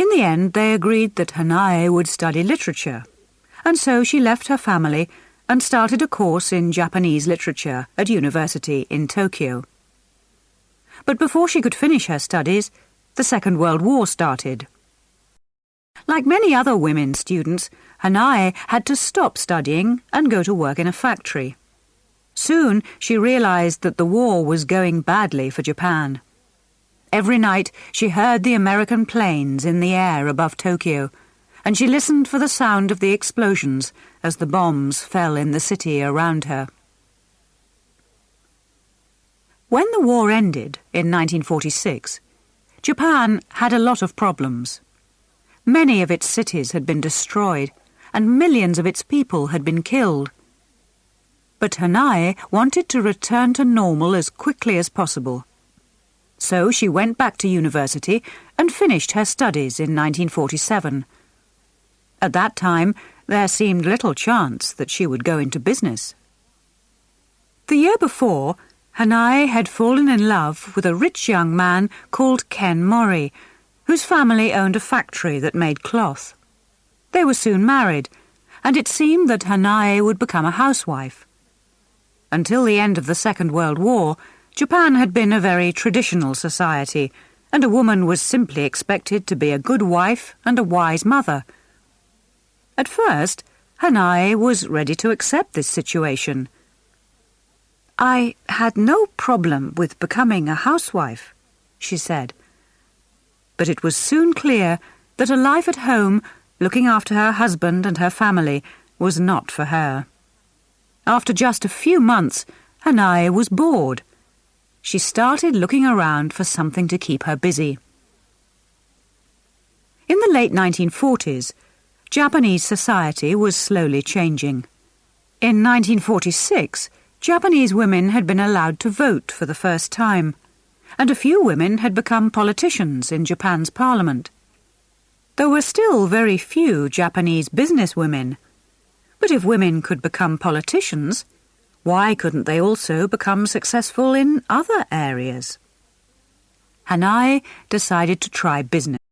In the end, they agreed that Hanae would study literature, and so she left her family and started a course in Japanese literature at university in Tokyo. But before she could finish her studies, the Second World War started. Like many other women students, Hanae had to stop studying and go to work in a factory. Soon she realized that the war was going badly for Japan. Every night she heard the American planes in the air above Tokyo, and she listened for the sound of the explosions as the bombs fell in the city around her. When the war ended in 1946, Japan had a lot of problems. Many of its cities had been destroyed, and millions of its people had been killed. But Hanae wanted to return to normal as quickly as possible. So she went back to university and finished her studies in 1947. At that time, there seemed little chance that she would go into business. The year before, Hanae had fallen in love with a rich young man called Ken Mori, whose family owned a factory that made cloth. They were soon married, and it seemed that Hanae would become a housewife. Until the end of the Second World War, Japan had been a very traditional society, and a woman was simply expected to be a good wife and a wise mother. At first, Hanae was ready to accept this situation. "I had no problem with becoming a housewife," she said. But it was soon clear that a life at home, looking after her husband and her family, was not for her. After just a few months, Hanae was bored. She started looking around for something to keep her busy. In the late 1940s, Japanese society was slowly changing. In 1946, Japanese women had been allowed to vote for the first time, and a few women had become politicians in Japan's parliament. There were still very few Japanese businesswomen, but if women could become politicians, why couldn't they also become successful in other areas? Hanae decided to try business.